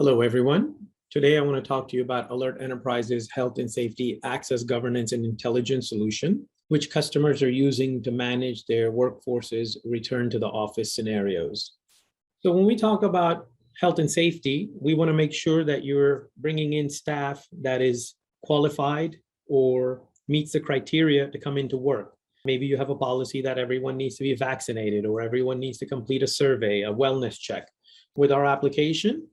Hello, everyone. Today, I want to talk to you about AlertEnterprise's health and safety access governance and intelligence solution, which customers are using to manage their workforce's return to the office scenarios. So when we talk about health and safety, we want to make sure that you're bringing in staff that is qualified or meets the criteria to come into work. Maybe you have a policy that everyone needs to be vaccinated or everyone needs to complete a survey, a wellness check. With our application,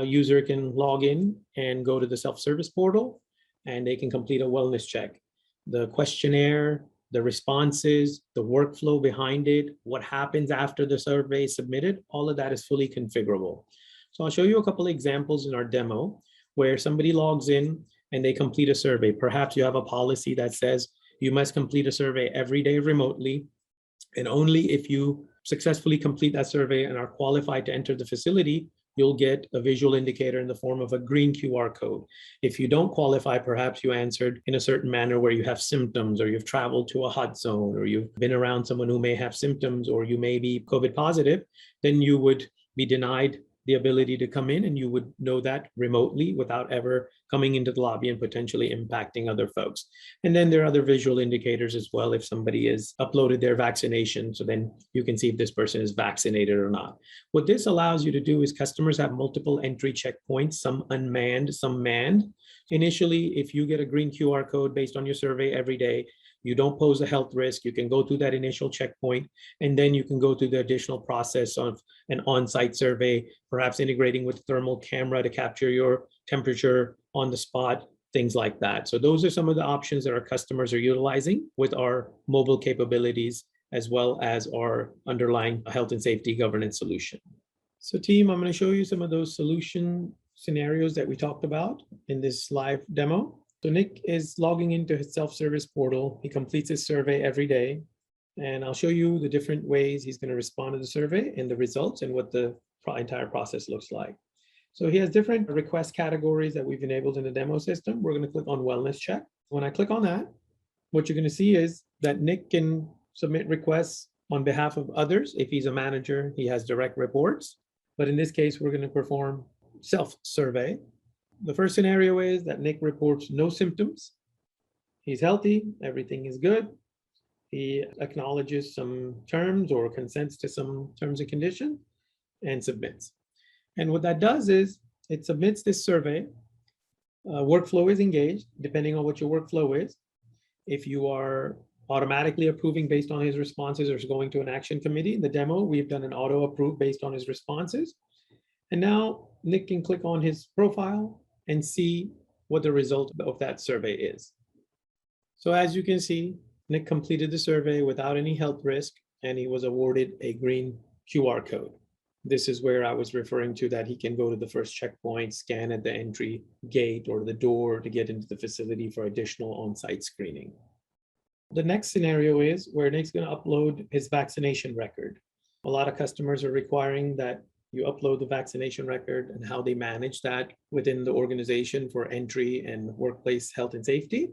user can log in and go to the self-service portal and they can complete a wellness check. The questionnaire, the responses, the workflow behind it, what happens after the survey is submitted, all of that is fully configurable. So I'll show you a couple of examples in our demo where somebody logs in and they complete a survey. Perhaps you have a policy that says you must complete a survey every day remotely, and only if you successfully complete that survey and are qualified to enter the facility, you'll get a visual indicator in the form of a green QR code. If you don't qualify, perhaps you answered in a certain manner where you have symptoms, or you've traveled to a hot zone, or you've been around someone who may have symptoms, or you may be COVID positive, then you would be denied the ability to come in, and you would know that remotely without ever coming into the lobby and potentially impacting other folks. And then there are other visual indicators as well. If somebody has uploaded their vaccination, so then you can see if this person is vaccinated or not. What this allows you to do is customers have multiple entry checkpoints, some unmanned, some manned. Initially, if you get a green QR code based on your survey every day, you don't pose a health risk, you can go through that initial checkpoint, and then you can go through the additional process of an on-site survey, perhaps integrating with thermal camera to capture your temperature on the spot, things like that. So those are some of the options that our customers are utilizing with our mobile capabilities, as well as our underlying health and safety governance solution. So team, I'm going to show you some of those solution scenarios that we talked about in this live demo. So Nick is logging into his self-service portal. He completes his survey every day. And I'll show you the different ways he's going to respond to the survey and the results and what the entire process looks like. So he has different request categories that we've enabled in the demo system. We're going to click on wellness check. When I click on that, what you're going to see is that Nick can submit requests on behalf of others. If he's a manager, he has direct reports. But in this case, we're going to perform self-survey. The first scenario is that Nick reports no symptoms. He's healthy, everything is good. He acknowledges some terms or consents to some terms and conditions and submits. And what that does is it submits this survey. Workflow is engaged, depending on what your workflow is. If you are automatically approving based on his responses or going to an action committee, in the demo, we've done an auto approve based on his responses. And now Nick can click on his profile and see what the result of that survey is. So as you can see, Nick completed the survey without any health risk, and he was awarded a green QR code. This is where I was referring to that he can go to the first checkpoint, scan at the entry gate or the door to get into the facility for additional on-site screening. The next scenario is where Nick's going to upload his vaccination record. A lot of customers are requiring that you upload the vaccination record and how they manage that within the organization for entry and workplace health and safety.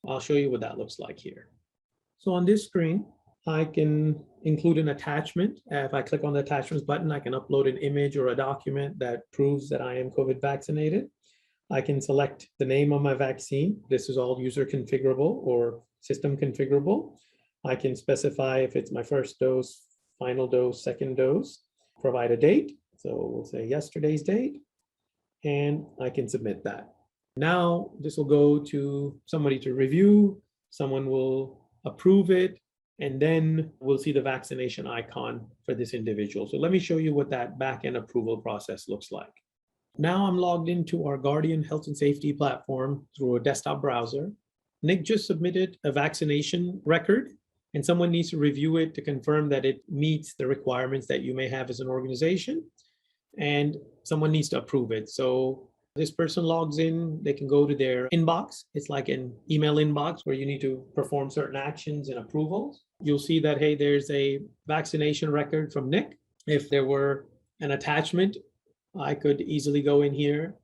I'll show you what that looks like here. So on this screen, I can include an attachment. If I click on the attachments button, I can upload an image or a document that proves that I am COVID vaccinated. I can select the name of my vaccine. This is all user configurable or system configurable. I can specify if it's my first dose, final dose, second dose, provide a date. So we'll say yesterday's date, and I can submit that. Now this will go to somebody to review, someone will approve it, and then we'll see the vaccination icon for this individual. So let me show you what that back-end approval process looks like. Now I'm logged into our Guardian Health and Safety platform through a desktop browser. Nick just submitted a vaccination record, and someone needs to review it to confirm that it meets the requirements that you may have as an organization, and someone needs to approve it. So this person logs in, they can go to their inbox. It's like an email inbox where you need to perform certain actions and approvals. You'll see that, hey, there's a vaccination record from Nick. If there were an attachment, I could easily go in here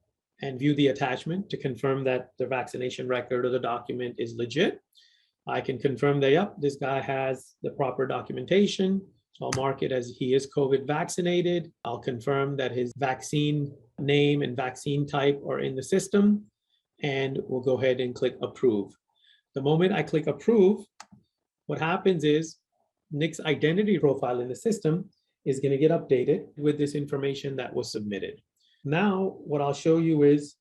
and view the attachment to confirm that the vaccination record or the document is legit. I can confirm that, yep, this guy has the proper documentation. So I'll mark it as he is COVID vaccinated. I'll confirm that his vaccine name and vaccine type are in the system, and we'll go ahead and click approve. The moment I click approve, what happens is Nick's identity profile in the system is going to get updated with this information that was submitted. Now, what I'll show you is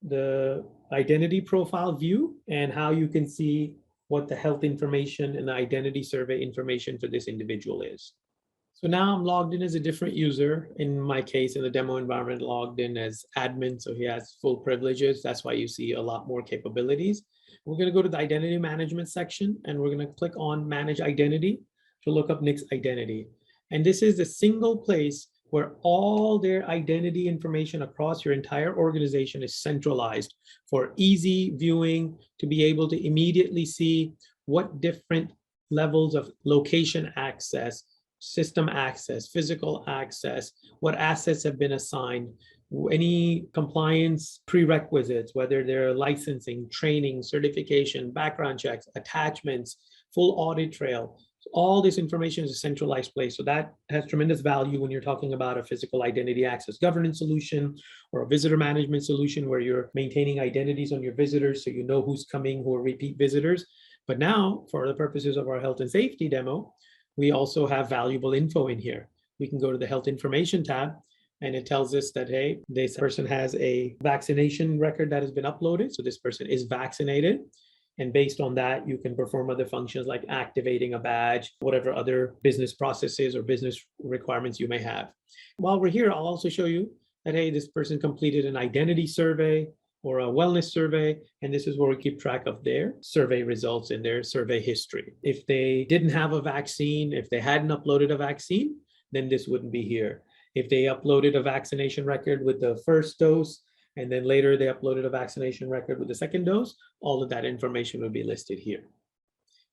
the identity profile view and how you can see what the health information and the identity survey information for this individual is. So now I'm logged in as a different user. In my case, in the demo environment, logged in as admin, so he has full privileges. That's why you see a lot more capabilities. We're going to go to the identity management section, and we're going to click on manage identity to look up Nick's identity. And this is the single place where all their identity information across your entire organization is centralized for easy viewing, to be able to immediately see what different levels of location access, system access, physical access, what assets have been assigned, any compliance prerequisites, whether they're licensing, training, certification, background checks, attachments, full audit trail. All this information is a centralized place. So that has tremendous value when you're talking about a physical identity access governance solution or a visitor management solution where you're maintaining identities on your visitors so you know who's coming, who are repeat visitors. But now, for the purposes of our health and safety demo, we also have valuable info in here. We can go to the health information tab, and it tells us that, hey, this person has a vaccination record that has been uploaded. So this person is vaccinated. And based on that, you can perform other functions like activating a badge, whatever other business processes or business requirements you may have. While we're here, I'll also show you that, hey, this person completed an identity survey or a wellness survey, and this is where we keep track of their survey results and their survey history. If they didn't have a vaccine, if they hadn't uploaded a vaccine, then this wouldn't be here. If they uploaded a vaccination record with the first dose, and then later they uploaded a vaccination record with the second dose, all of that information will be listed here.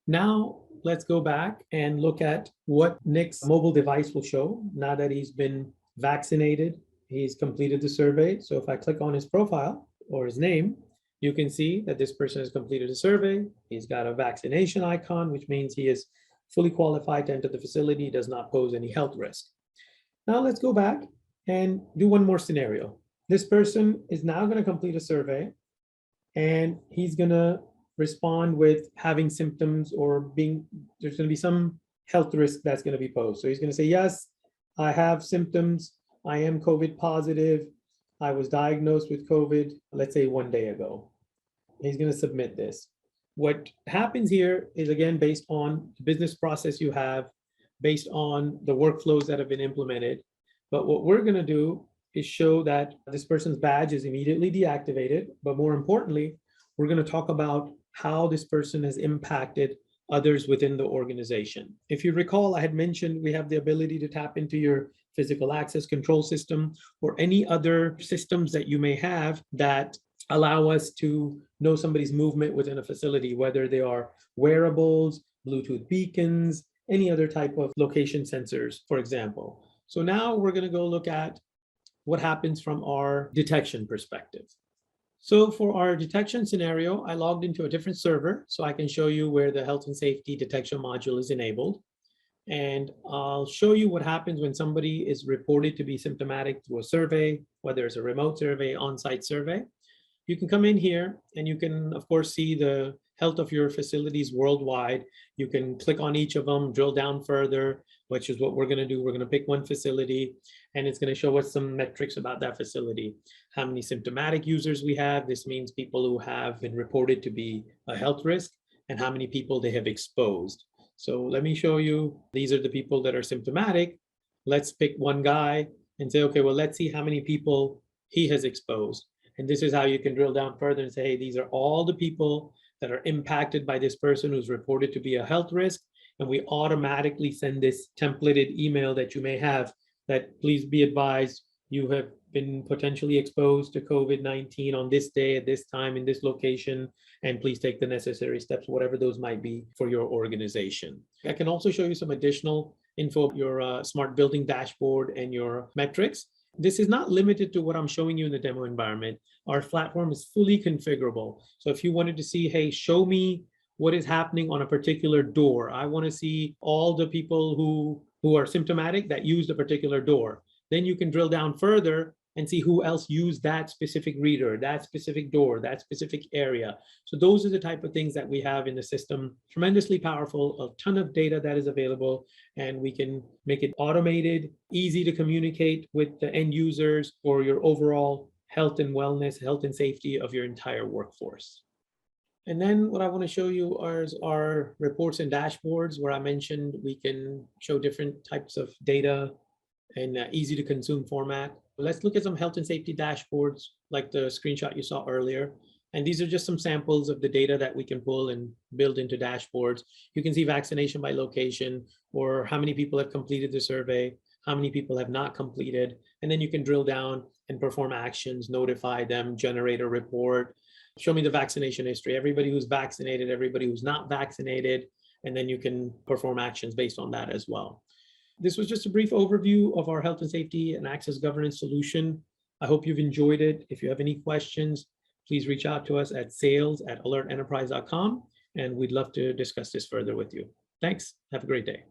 Now, let's go back and look at what Nick's mobile device will show now that he's been vaccinated. He's completed the survey. So if I click on his profile or his name, you can see that this person has completed a survey. He's got a vaccination icon, which means he is fully qualified to enter the facility, does not pose any health risk. Now let's go back and do one more scenario. This person is now going to complete a survey, and he's going to respond with having symptoms or there's going to be some health risk that's going to be posed. So he's going to say, yes, I have symptoms. I am COVID positive. I was diagnosed with COVID, let's say 1 day ago. He's going to submit this. What happens here is, again, based on the business process you have, based on the workflows that have been implemented. But what we're going to do is show that this person's badge is immediately deactivated. But more importantly, we're going to talk about how this person has impacted others within the organization. If you recall, I had mentioned we have the ability to tap into your physical access control system or any other systems that you may have that allow us to know somebody's movement within a facility, whether they are wearables, Bluetooth beacons, any other type of location sensors, for example. So now we're going to go look at what happens from our detection perspective. So for our detection scenario, I logged into a different server so I can show you where the health and safety detection module is enabled. And I'll show you what happens when somebody is reported to be symptomatic through a survey, whether it's a remote survey, on-site survey. You can come in here and you can, of course, see the health of your facilities worldwide. You can click on each of them, drill down further, which is what we're going to do. We're going to pick one facility, and it's going to show us some metrics about that facility. How many symptomatic users we have. This means people who have been reported to be a health risk, and how many people they have exposed. So let me show you. These are the people that are symptomatic. Let's pick one guy and say, okay, well, let's see how many people he has exposed. And this is how you can drill down further and say, hey, these are all the people that are impacted by this person who's reported to be a health risk. And we automatically send this templated email that you may have that please be advised, you have been potentially exposed to COVID-19 on this day, at this time, in this location, and please take the necessary steps, whatever those might be for your organization. I can also show you some additional info, your smart building dashboard and your metrics. This is not limited to what I'm showing you in the demo environment. Our platform is fully configurable. So if you wanted to see, hey, show me what is happening on a particular door. I want to see all the people who are symptomatic that use a particular door. Then you can drill down further and see who else used that specific reader, that specific door, that specific area. So those are the type of things that we have in the system. Tremendously powerful, a ton of data that is available, and we can make it automated, easy to communicate with the end users for your overall health and wellness, health and safety of your entire workforce. And then what I want to show you are our reports and dashboards, where I mentioned we can show different types of data in easy to consume format. Let's look at some health and safety dashboards like the screenshot you saw earlier. And these are just some samples of the data that we can pull and build into dashboards. You can see vaccination by location, or how many people have completed the survey, how many people have not completed. And then you can drill down and perform actions, notify them, generate a report, show me the vaccination history, everybody who's vaccinated, everybody who's not vaccinated, and then you can perform actions based on that as well. This was just a brief overview of our health and safety and access governance solution. I hope you've enjoyed it. If you have any questions, please reach out to us at sales@alertenterprise.com, and we'd love to discuss this further with you. Thanks. Have a great day.